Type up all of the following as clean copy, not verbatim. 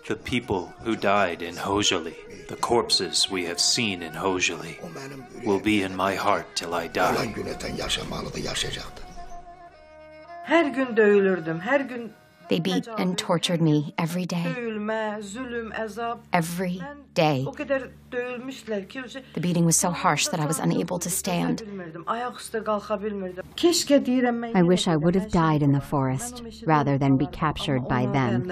The people who died in Khojaly, the corpses we have seen in Khojaly, will be in my heart till I die. They beat and tortured me every day. Every day. The beating was so harsh that I was unable to stand. I wish I would have died in the forest rather than be captured by them.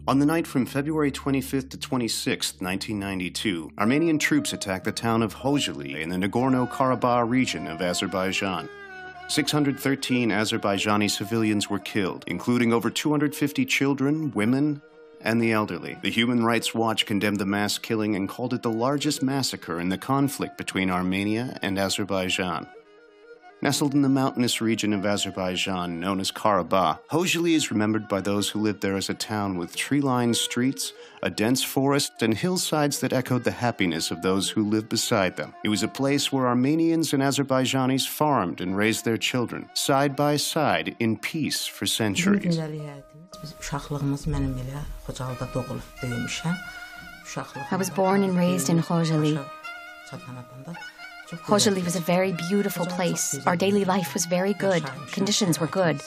On the night from February 25th to 26th, 1992, Armenian troops attacked the town of Khojaly in the Nagorno-Karabakh region of Azerbaijan. 613 Azerbaijani civilians were killed, including over 250 children, women, and the elderly. The Human Rights Watch condemned the mass killing and called it the largest massacre in the conflict between Armenia and Azerbaijan. Nestled in the mountainous region of Azerbaijan known as Karabakh, Khojaly is remembered by those who lived there as a town with tree-lined streets, a dense forest, and hillsides that echoed the happiness of those who lived beside them. It was a place where Armenians and Azerbaijanis farmed and raised their children, side by side, in peace for centuries. I was born and raised in Khojaly. Khojaly was a very beautiful place. Our daily life was very good. Conditions were good.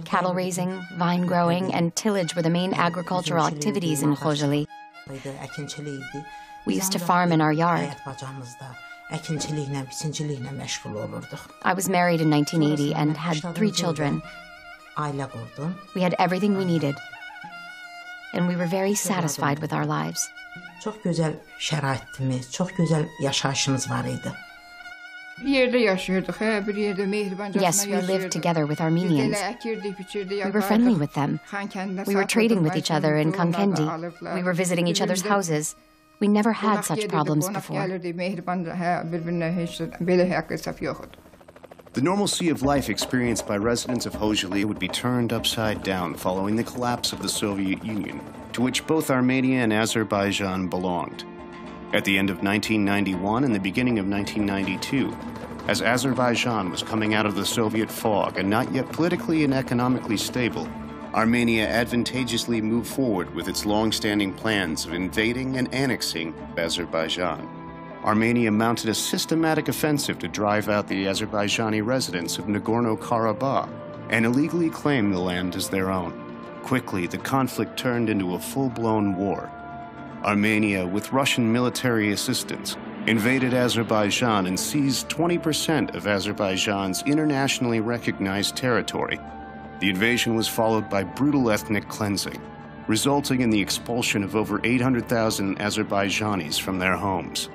Cattle raising, vine growing, and tillage were the main agricultural activities in Khojaly. We used to farm in our yard. I was married in 1980 and had 3 children. We had everything we needed, and we were very satisfied with our lives. Çok güzel şəraitimiz, çok güzel yaşayışımız var idi. Yes, we lived together with Armenians. We were friendly with them. We were trading with each other in Kankendi. We were visiting each other's houses. We never had such problems before. The normalcy of life experienced by residents of Khojaly would be turned upside down following the collapse of the Soviet Union, to which both Armenia and Azerbaijan belonged. At the end of 1991 and the beginning of 1992, as Azerbaijan was coming out of the Soviet fog and not yet politically and economically stable, Armenia advantageously moved forward with its long-standing plans of invading and annexing Azerbaijan. Armenia mounted a systematic offensive to drive out the Azerbaijani residents of Nagorno-Karabakh and illegally claim the land as their own. Quickly, the conflict turned into a full-blown war. Armenia, with Russian military assistance, invaded Azerbaijan and seized 20% of Azerbaijan's internationally recognized territory. The invasion was followed by brutal ethnic cleansing, resulting in the expulsion of over 800,000 Azerbaijanis from their homes.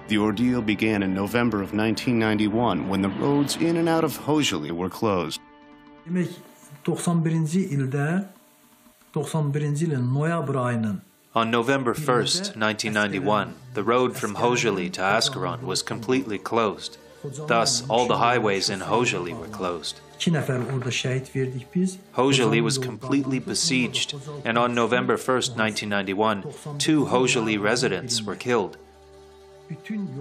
The ordeal began in November of 1991 when the roads in and out of Khojaly were closed. On November 1st, 1991, the road from Khojaly to Askeron was completely closed. Thus, all the highways in Khojaly were closed. Khojaly was completely besieged, and on November 1st, 1991, 2 Khojaly residents were killed.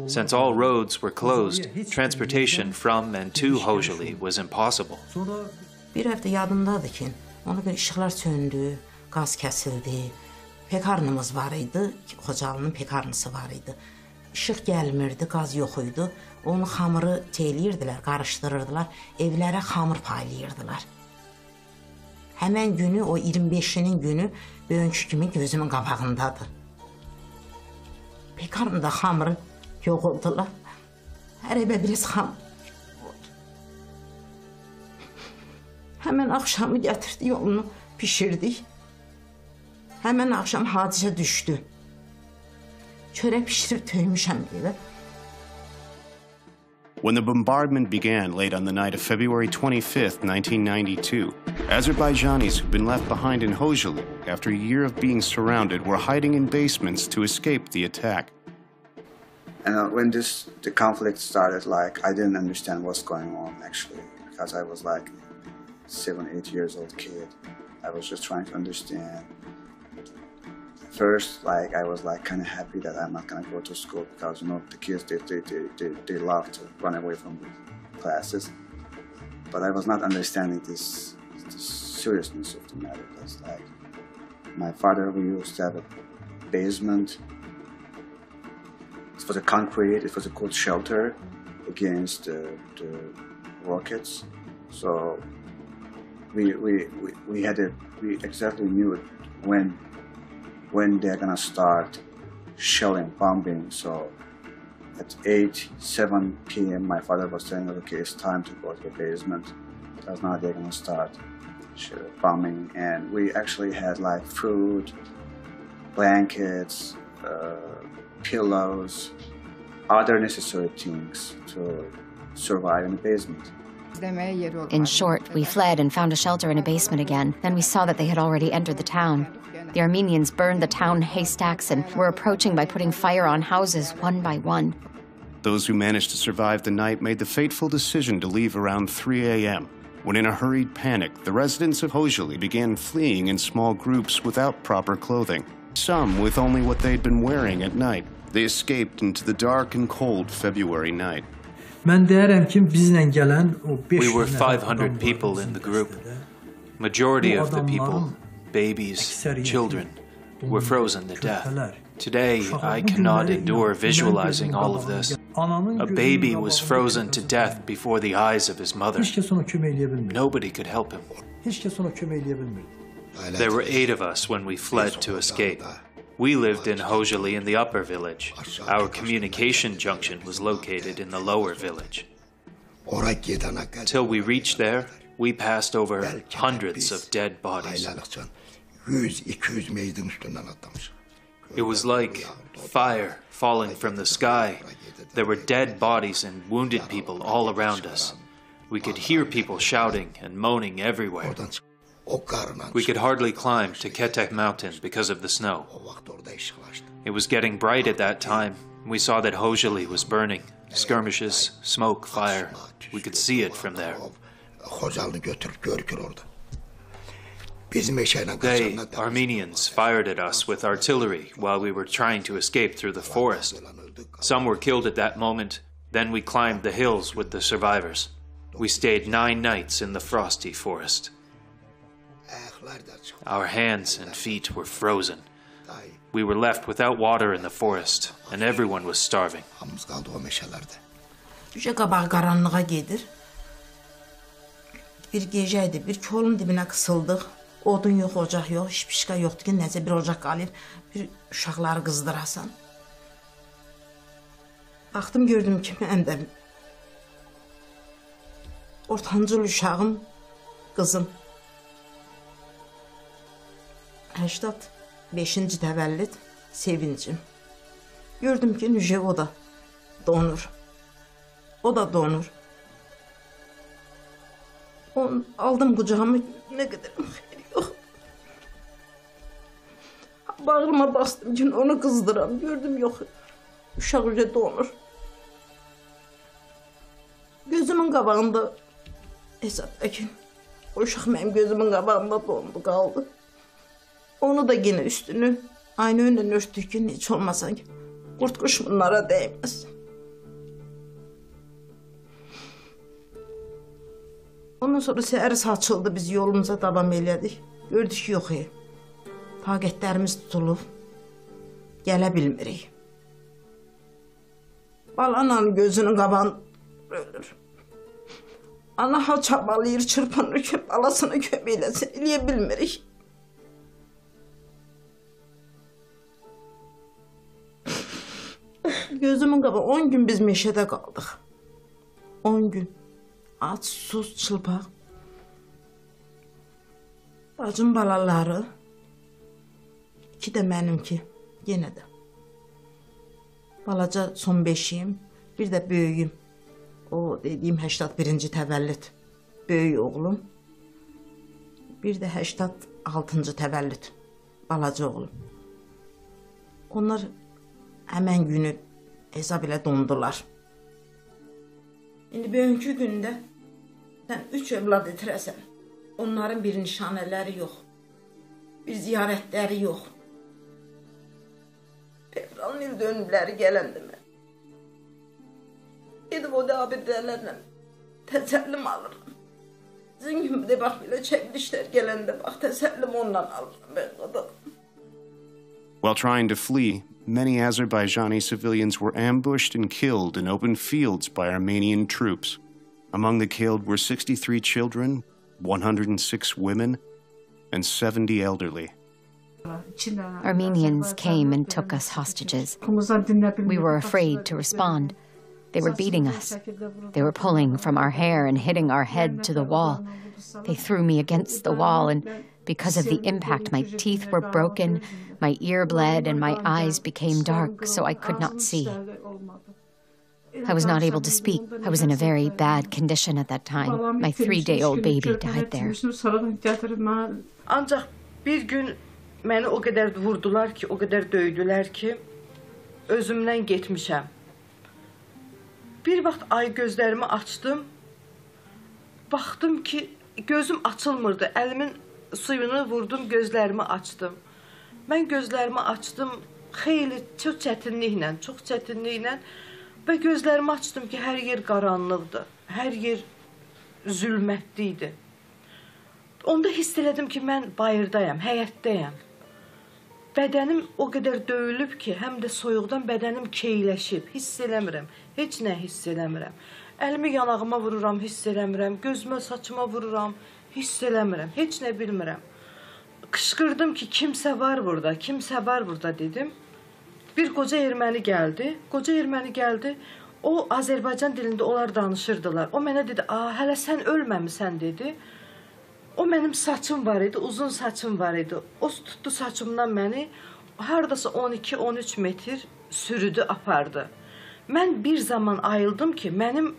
Since all roads were closed, transportation from and to Khojaly was impossible. Bir həftə yadımdadır ki, ona görə işıqlar söndü, qaz kəsildi. Pekarnımız var idi, Xocalının pekarnısı var idi. İşıq gəlmirdi, qaz yox idi. Onu xamırı teyləyirdilər, qarışdırırdılar, evlərə xamır paylayırdılar. Həmən günü, o 25-nin günü bugünkü kimi gözümün qabağındadır. Pekarnında xamırı yox oldular. Hər evə biraz xamır. Həmən axşamı gətirdi, yolunu pişirdik. Həmən axşam hadisə düşdü. Çörək pişirib töymüşəm evə. When the bombardment began late on the night of February 25th, 1992, Azerbaijanis who'd been left behind in Khojaly after a year of being surrounded were hiding in basements to escape the attack. And when the conflict started, I didn't understand what's going on actually, because I was 7, 8 years old kid. I was just trying to understand. First, I was kind of happy that I'm not gonna go to school because the kids they love to run away from classes. but I was not understanding this seriousness of the matter. That's like my father, we used to have a basement. It was a concrete. It was a good shelter against the rockets. So we exactly knew when they're gonna start shelling, bombing. So at 7 p.m. my father was saying, okay, it's time to go to the basement. Because now they're gonna start bombing. And we actually had like food, blankets, pillows, other necessary things to survive in the basement. In short, we fled and found a shelter in a basement again. Then we saw that they had already entered the town. The Armenians burned the town haystacks and were approaching by putting fire on houses one by one. Those who managed to survive the night made the fateful decision to leave around 3 a.m., when in a hurried panic, the residents of Khojaly began fleeing in small groups without proper clothing, some with only what they'd been wearing at night. They escaped into the dark and cold February night. We were 500 people in the group. Majority of the people, babies, children, were frozen to death. Today, I cannot endure visualizing all of this. A baby was frozen to death before the eyes of his mother. Nobody could help him. There were 8 of us when we fled to escape. We lived in Khojaly in the upper village. Our communication junction was located in the lower village. Till we reached there, we passed over hundreds of dead bodies. It was like fire falling from the sky. There were dead bodies and wounded people all around us. We could hear people shouting and moaning everywhere. We could hardly climb to Ketek mountain because of the snow. It was getting bright at that time. We saw that Khojaly was burning. Skirmishes, smoke, fire. We could see it from there. They, Armenians, fired at us with artillery while we were trying to escape through the forest. Some were killed at that moment. Then we climbed the hills with the survivors. We stayed 9 nights in the frosty forest. Our hands and feet were frozen. We were left without water in the forest, and everyone was starving. Bir gecəydi, bir kolun dibinə qısıldıq. Odun yox, ocaq yox, hiçbir şey yoxdur ki, nəsə bir ocaq qalır, bir uşaqları qızdırasan. Baxdım, gördüm ki, mən də ortancıl uşağım, qızım. 85-ci təvəllüd, sevincim. Gördüm ki, nüce o da donur. O da donur. Onu aldım kucağıma, ne kadar xeyri yox. Bağrıma bastım ki, onu qızdıram. Gördüm, yox, uşaq öyle donur. Gözümün qabağında, hesabdakı, o uşaq mənim gözümün qabağında dondu, qaldı. Onu da yine üstünü aynı önden örtdük ki, hiç olmasan ki, qurt quş bunlara değmez. Ondan sonra səhər saçıldı, biz yolumuza davam elədik. Gördük ki, yox, taqətlərimiz tutulub, gələ bilmirik. Balanın gözünün qabağını ölür. Ana ha çabalayır, çırpınır ki, balasını kömək eləsin, eləyə bilmirik. Gözümün qabağı, 10 gün biz meşədə qaldıq. 10 gün. Aç, sus, çılpaq. Bacım balaları, 2 də mənimki, yenə də. Balaca son 5'im, bir də böyüyüm. O dediyim 81-ci təvəllüd böyük oğlum. Bir də 86-cı təvəllüd balaca oğlum. Onlar həmən günü hesab ilə dondular. İndi bugünkü gündə sən 3 övlad itirəsən. Onların bir nişanələri yox. Bir ziyarətləri yox. Fevral il dönümləri gələndə mən. Edib o da abidələrlə təsəllim alırım. Sizin gibi de bak bile çekilişler gelende bak tesellim ondan alırım ben kadar. While trying to flee, many Azerbaijani civilians were ambushed and killed in open fields by Armenian troops. Among the killed were 63 children, 106 women, and 70 elderly. Armenians came and took us hostages. We were afraid to respond. They were beating us. They were pulling from our hair and hitting our head to the wall. They threw me against the wall, and because of the impact, my teeth were broken, my ear bled, and my eyes became dark, so I could not see. I was not able to speak. I was in a very bad condition at that time. My 3-day-old baby died there. Ancak bir gün beni o kadar vurdular ki, o kadar döydüler ki, özümden getmişəm. Bir vaxt ay gözlerimi açdım, baxdım ki gözüm açılmırdı. Əlimin suyunu vurdum, gözlerimi açdım. Mən gözlerimi açdım, xeyli çox çətinliklə və gözlerimi açdım ki, hər yer qaranlıqdır, hər yer zülmətli idi. Onda hiss elədim ki, mən bayırdayam, həyətdəyəm. Bədənim o qədər döyülüb ki, həm də soyuqdan bədənim keyləşib, hiss eləmirəm, heç nə hiss eləmirəm. Əlimi yanağıma vururam, hiss eləmirəm, gözümə, saçıma vururam, hiss eləmirəm, heç nə bilmirəm. Qışqırdım ki, kimsə var burada dedim. Bir qoca erməni gəldi, o Azərbaycan dilində onlar danışırdılar. O mənə dedi, hələ sən ölməmisən dedi. O mənim saçım var idi, uzun saçım var idi. O tutdu saçımdan məni, haradasa 12-13 metr sürüdü, apardı. Mən bir zaman ayıldım ki, mənim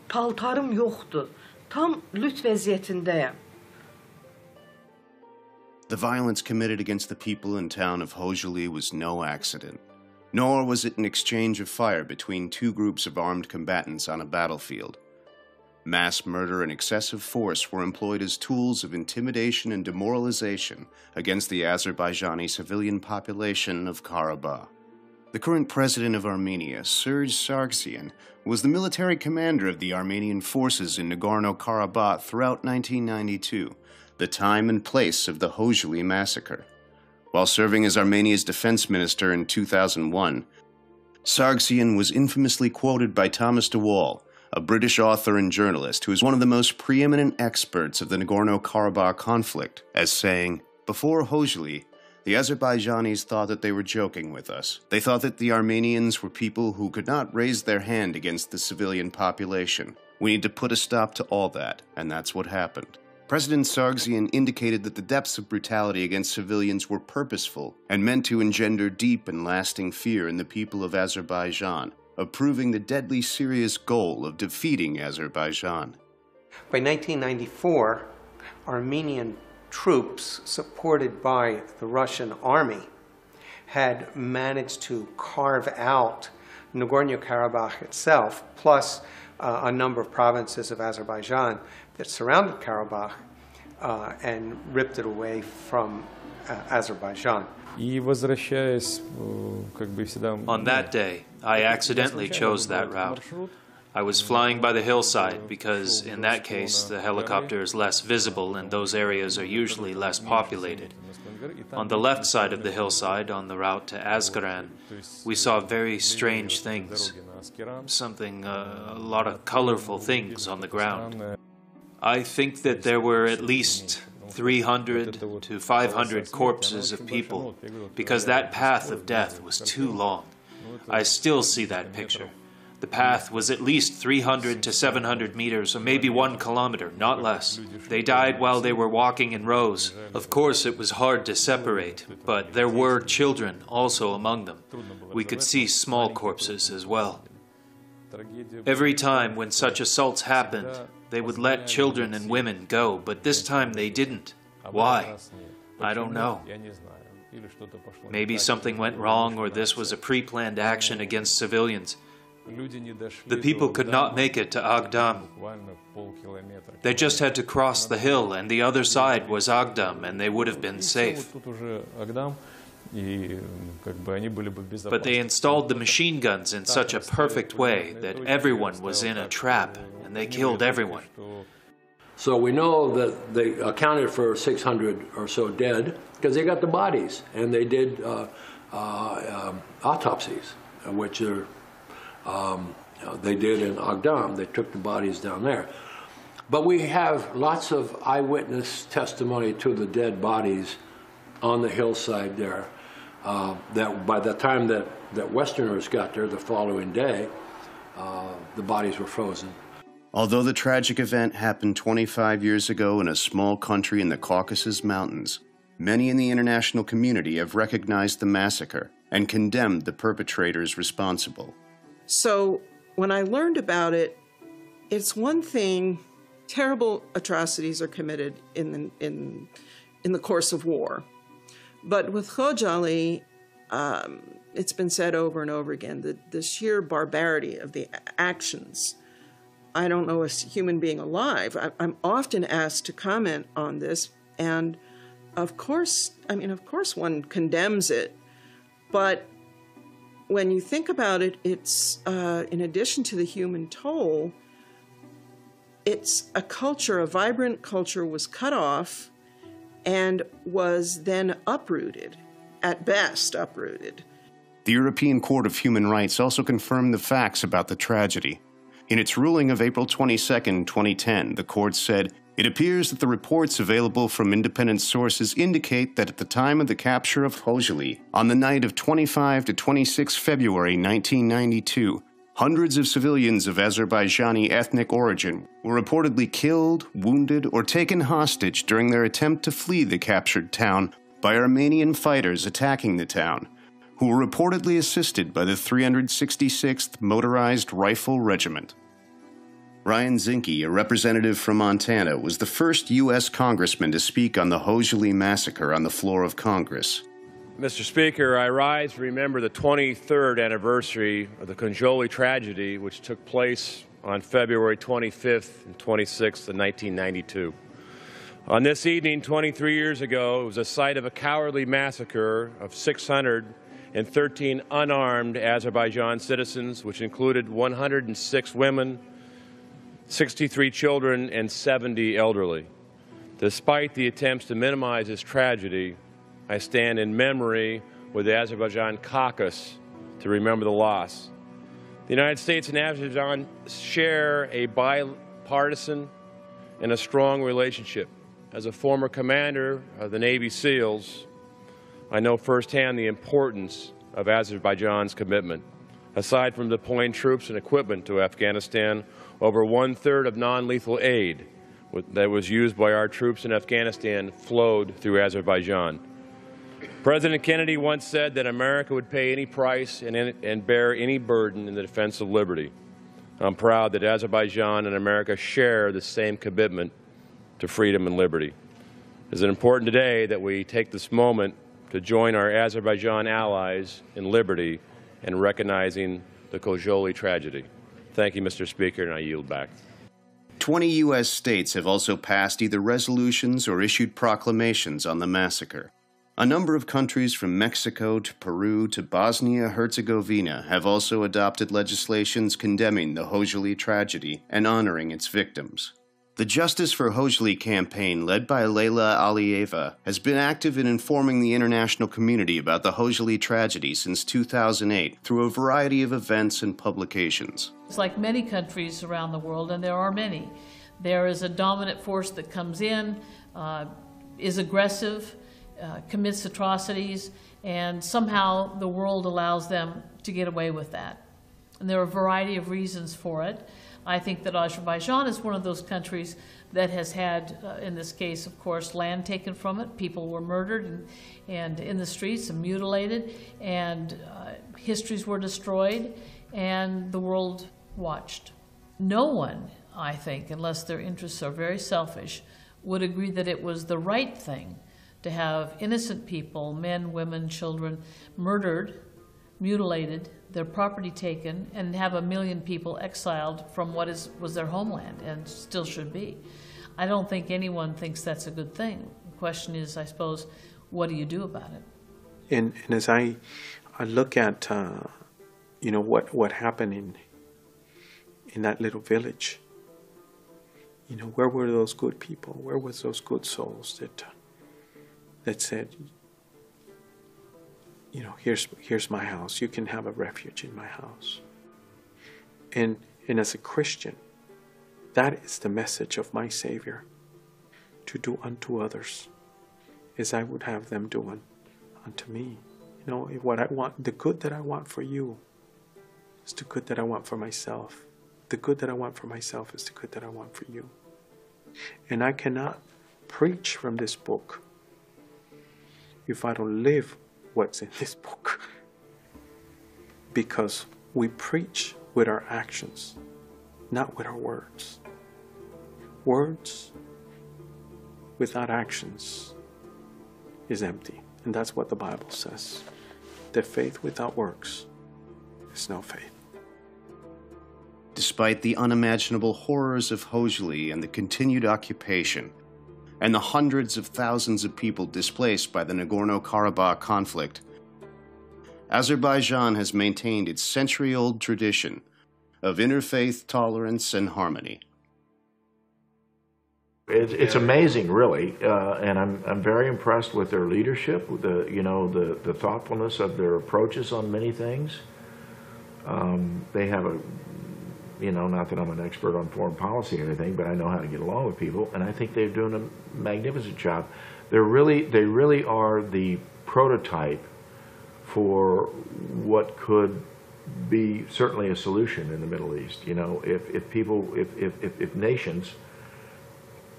paltarım yoxdur. Tam lüt vəziyyətindəyəm. The violence committed against the people in town of Khojaly was no accident, nor was it an exchange of fire between two groups of armed combatants on a battlefield. Mass murder and excessive force were employed as tools of intimidation and demoralization against the Azerbaijani civilian population of Karabakh. The current president of Armenia, Serge Sargsyan, was the military commander of the Armenian forces in Nagorno-Karabakh throughout 1992, the time and place of the Khojaly massacre. While serving as Armenia's defense minister in 2001, Sargsyan was infamously quoted by Thomas de Waal, a British author and journalist who is one of the most preeminent experts of the Nagorno-Karabakh conflict, as saying, "Before Khojaly, the Azerbaijanis thought that they were joking with us. They thought that the Armenians were people who could not raise their hand against the civilian population. We need to put a stop to all that, and that's what happened." President Sargsyan indicated that the depths of brutality against civilians were purposeful and meant to engender deep and lasting fear in the people of Azerbaijan, approving the deadly serious goal of defeating Azerbaijan. By 1994, Armenian troops, supported by the Russian army, had managed to carve out Nagorno-Karabakh itself, plus a number of provinces of Azerbaijan that surrounded Karabakh, and ripped it away from Azerbaijan. On that day, I accidentally chose that route. I was flying by the hillside because, in that case, the helicopter is less visible and those areas are usually less populated. On the left side of the hillside, on the route to Azgaran, we saw very strange things. A lot of colorful things on the ground. I think that there were at least 300 to 500 corpses of people, because that path of death was too long. I still see that picture. The path was at least 300 to 700 meters, or maybe 1 kilometer, not less. They died while they were walking in rows. Of course, it was hard to separate, but there were children also among them. We could see small corpses as well. Every time when such assaults happened, they would let children and women go, but this time they didn't. Why? I don't know. Maybe something went wrong, or this was a pre-planned action against civilians. The people could not make it to Agdam. They just had to cross the hill, and the other side was Agdam, and they would have been safe. But they installed the machine guns in such a perfect way that everyone was in a trap, and they killed everyone. So we know that they accounted for 600 or so dead because they got the bodies and they did autopsies, which are, they did in Agdam. They took the bodies down there. But we have lots of eyewitness testimony to the dead bodies on the hillside there. That by the time that Westerners got there the following day, the bodies were frozen. Although the tragic event happened 25 years ago in a small country in the Caucasus Mountains, many in the international community have recognized the massacre and condemned the perpetrators responsible. So when I learned about it, it's one thing, terrible atrocities are committed in the course of war. But with Khojaly, it's been said over and over again, the sheer barbarity of the actions. I don't know a human being alive. I'm often asked to comment on this, and of course one condemns it, but when you think about it, it's, in addition to the human toll, it's a culture, a vibrant culture was cut off and was then uprooted, at best uprooted. The European Court of Human Rights also confirmed the facts about the tragedy. In its ruling of April 22, 2010, the court said, "It appears that the reports available from independent sources indicate that at the time of the capture of Khojaly, on the night of 25 to 26 February 1992, hundreds of civilians of Azerbaijani ethnic origin were reportedly killed, wounded, or taken hostage during their attempt to flee the captured town by Armenian fighters attacking the town, who were reportedly assisted by the 366th Motorized Rifle Regiment." Ryan Zinke, a representative from Montana, was the first U.S. congressman to speak on the Khojaly massacre on the floor of Congress. Mr. Speaker, I rise to remember the 23rd anniversary of the Khojaly tragedy, which took place on February 25th and 26th of 1992. On this evening, 23 years ago, it was the site of a cowardly massacre of 613 unarmed Azerbaijan citizens, which included 106 women, 63 children, and 70 elderly. Despite the attempts to minimize this tragedy, I stand in memory with the Azerbaijan caucus to remember the loss. The United States and Azerbaijan share a bipartisan and a strong relationship. As a former commander of the Navy SEALs, I know firsthand the importance of Azerbaijan's commitment. Aside from deploying troops and equipment to Afghanistan, over one-third of non-lethal aid that was used by our troops in Afghanistan flowed through Azerbaijan. President Kennedy once said that America would pay any price and bear any burden in the defense of liberty. I'm proud that Azerbaijan and America share the same commitment to freedom and liberty. It is important today that we take this moment to join our Azerbaijan allies in liberty and recognizing the Khojaly tragedy. Thank you, Mr. Speaker, and I yield back. 20 U.S. states have also passed either resolutions or issued proclamations on the massacre. A number of countries from Mexico to Peru to Bosnia-Herzegovina have also adopted legislations condemning the Khojaly tragedy and honoring its victims. The Justice for Khojaly campaign, led by Leila Aliyeva, has been active in informing the international community about the Khojaly tragedy since 2008 through a variety of events and publications. It's like many countries around the world, and there are many. There is a dominant force that comes in, is aggressive, commits atrocities, and somehow the world allows them to get away with that. And there are a variety of reasons for it. I think that Azerbaijan is one of those countries that has had, in this case, of course, land taken from it. People were murdered and in the streets and mutilated, and histories were destroyed, and the world watched. No one, I think, unless their interests are very selfish, would agree that it was the right thing to have innocent people, men, women, children, murdered, mutilated, their property taken, and have 1 million people exiled from what was their homeland and still should be. I don't think anyone thinks that's a good thing. The question is, I suppose, what do you do about it? And as I look at what happened in that little village, You know, where were those good people? Where was those good souls that said, you know, here's my house. You can have a refuge in my house. And as a Christian, that is the message of my Savior, to do unto others as I would have them do unto me. You know, what I want, the good that I want for you is the good that I want for myself. The good that I want for myself is the good that I want for you. And I cannot preach from this book if I don't live what's in this book. Because we preach with our actions, not with our words. Words without actions is empty. And that's what the Bible says. That faith without works is no faith. Despite the unimaginable horrors of Khojaly and the continued occupation, and the hundreds of thousands of people displaced by the Nagorno-Karabakh conflict, Azerbaijan has maintained its century-old tradition of interfaith tolerance and harmony. It's amazing, really, and I'm very impressed with their leadership, with the thoughtfulness of their approaches on many things. They have a, not that I'm an expert on foreign policy or anything, but I know how to get along with people, and I think they're doing a magnificent job. They really are the prototype for what could be certainly a solution in the Middle East. If nations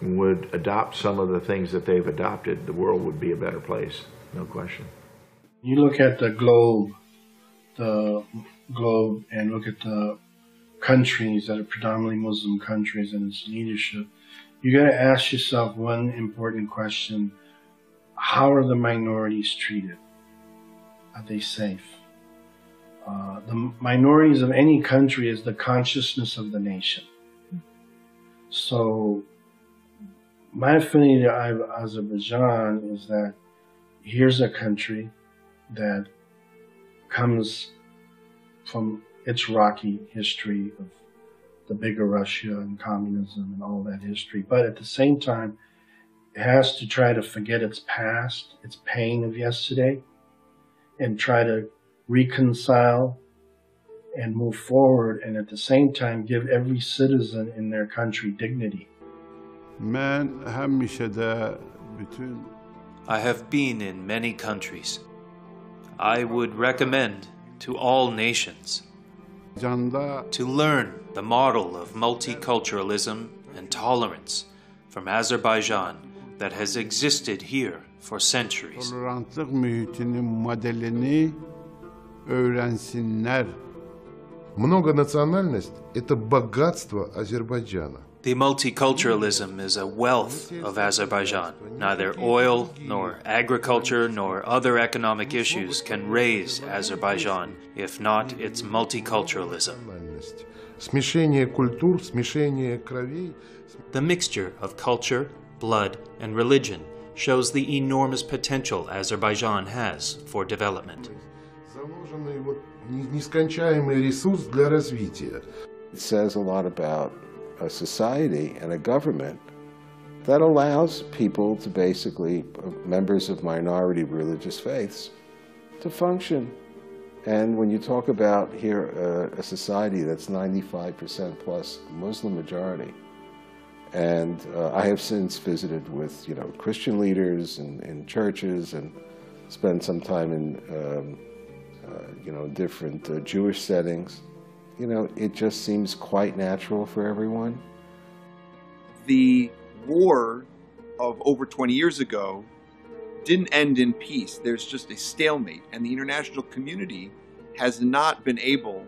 would adopt some of the things that they've adopted, the world would be a better place, no question. You look at the globe and look at the countries that are predominantly Muslim countries and its leadership, you got to ask yourself one important question: how are the minorities treated? Are they safe? The minorities of any country is the consciousness of the nation. So my affinity to Azerbaijan is that here's a country that comes from its rocky history of the bigger Russia and communism and all that history, but at the same time, it has to try to forget its past, its pain of yesterday, and try to reconcile and move forward, and at the same time give every citizen in their country dignity. I have been in many countries. I would recommend to all nations to learn the model of multiculturalism and tolerance from Azerbaijan that has existed here for centuries. Многонациональность – это богатство Азербайджана. The multiculturalism is a wealth of Azerbaijan. Neither oil, nor agriculture, nor other economic issues can raise Azerbaijan, if not its multiculturalism. Смешение культур, смешение кровей. The mixture of culture, blood, and religion shows the enormous potential Azerbaijan has for development. Заложенный нескончаемый ресурс для развития. It says a lot about a society and a government that allows people to basically, members of minority religious faiths, to function. And when you talk about here a society that's 95% plus Muslim majority, and I have since visited with Christian leaders in churches and spent some time in different Jewish settings. It just seems quite natural for everyone. The war of over 20 years ago didn't end in peace. There's just a stalemate, and the international community has not been able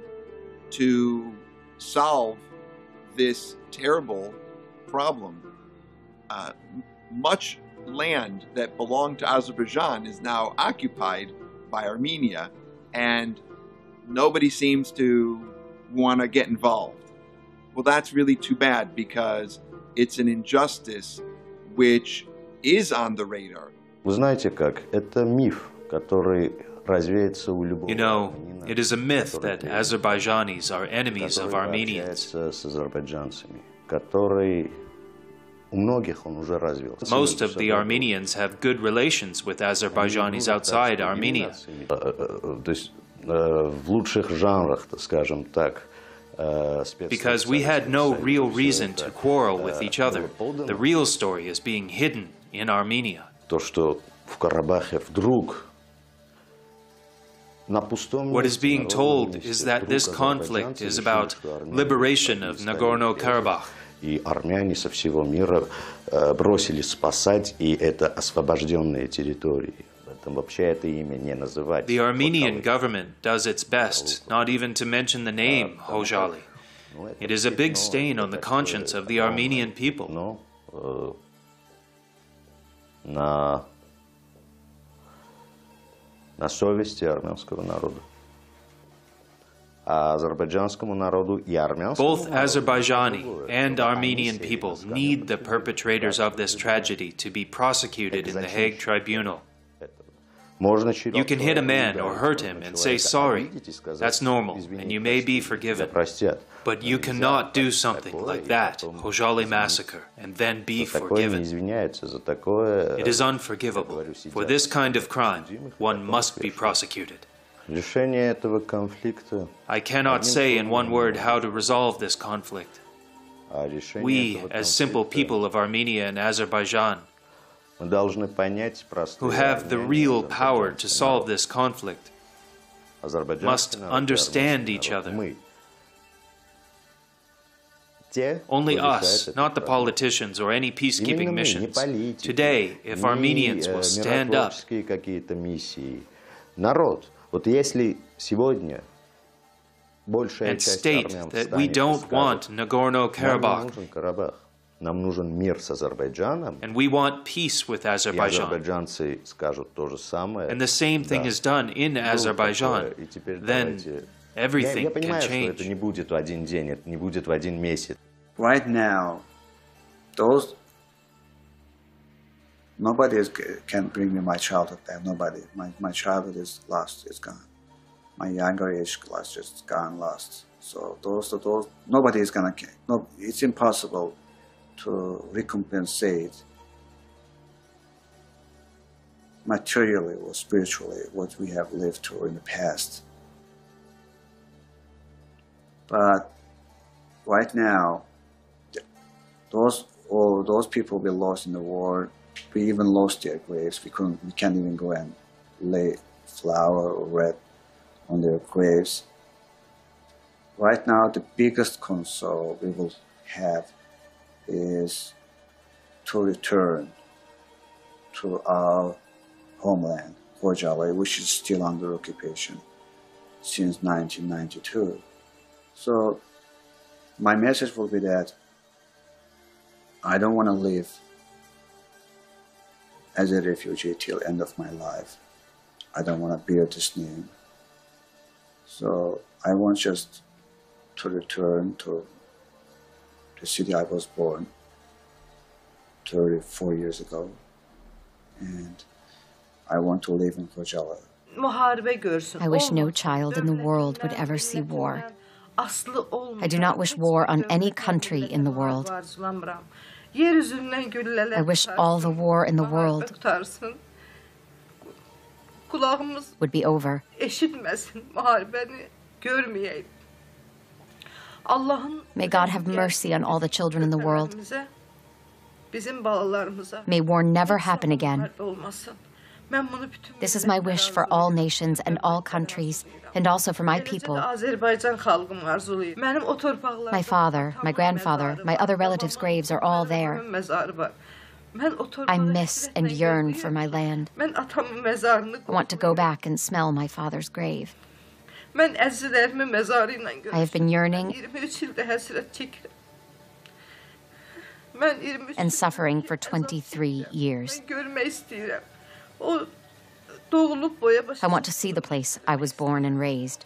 to solve this terrible problem. Much land that belonged to Azerbaijan is now occupied by Armenia, and nobody seems to want to get involved. Well, that's really too bad, because it's an injustice which is on the radar. Вы знаете как? Это миф, который развеется у любого. You know, it is a myth that Azerbaijanis are enemies of Armenians. С азербайджанцами, который Most of the Armenians have good relations with Azerbaijanis outside Armenia. Because we had no real reason to quarrel with each other. The real story is being hidden in Armenia. What is being told is that this conflict is about liberation of Nagorno-Karabakh. И армяне со всего мира бросились спасать, и это освобожденные территории. Вообще это имя не называть. The Armenian government does its best not even to mention the name Khojaly. It is a big stain on the conscience of the Armenian people. На совести армянского народа. Both Azerbaijani and Armenian people need the perpetrators of this tragedy to be prosecuted in the Hague Tribunal. You can hit a man or hurt him and say sorry. That's normal, and you may be forgiven. But you cannot do something like that, Khojaly massacre, and then be forgiven. It is unforgivable. For this kind of crime, one must be prosecuted. I cannot say in one word how to resolve this conflict. We, as simple people of Armenia and Azerbaijan, who have the real power to solve this conflict, must understand each other. Only us, not the politicians or any peacekeeping missions. Today, if Armenians will stand up, and state that we don't want Nagorno-Karabakh, and we want peace with Azerbaijan, and the same thing is done in Azerbaijan, then everything can change. Right now, nobody can bring me my childhood back. Nobody. My childhood is lost. It's gone. My younger age class just gone, lost. So nobody is gonna. No, it's impossible to recompensate materially or spiritually what we have lived through in the past. But right now, all those people we lost in the war, we even lost their graves. We can't even go and lay flower or red on their graves. Right now, the biggest console we will have is to return to our homeland, Khojaly, which is still under occupation since 1992. So my message will be that I don't want to live as a refugee till end of my life. I don't want to bear this name. So I want just to return to the city I was born 34 years ago, and I want to live in Khojaly. I wish no child in the world would ever see war. I do not wish war on any country in the world. I wish all the war in the world would be over. May God have mercy on all the children in the world. May war never happen again. This is my wish for all nations and all countries, and also for my people. My father, my grandfather, my other relatives' graves are all there. I miss and yearn for my land. I want to go back and smell my father's grave. I have been yearning and suffering for 23 years. I want to see the place I was born and raised.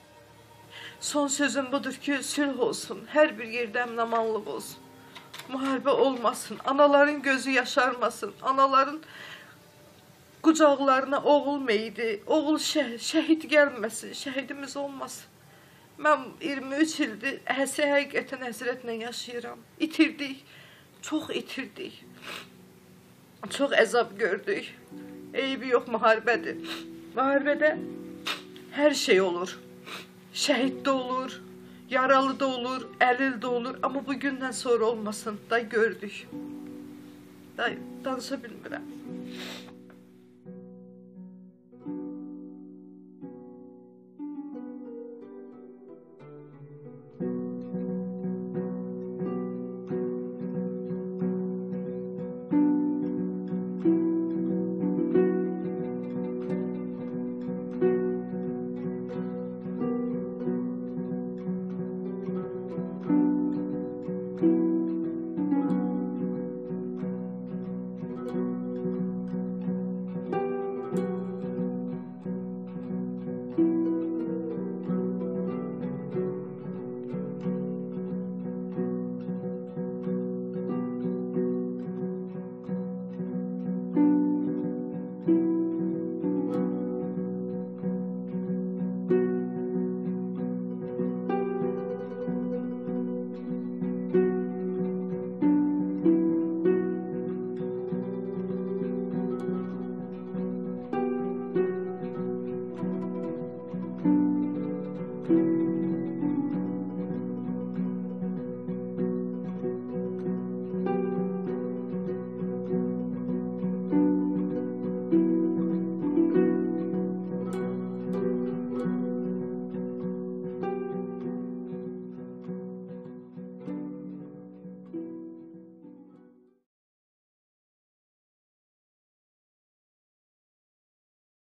Son sözüm budur ki sülh olsun. Her bir yerde emnamanlık olsun. Muharebe olmasın. Anaların gözü yaşarmasın. Anaların kucaklarına oğul meydi. Oğul şehit gelmesin. Şehidimiz olmasın. Ben 23 ildir həqiqətən həsrətlə yaşayıram. İtirdik. Çox itirdik. Çox əzab gördük. Eybi yox, müharibədir. Müharibədə hər şey olur. Şəhid də olur, yaralı da olur, əlil də olur. Amma bu gündən sonra olmasın da gördük. Da danışa bilmirəm.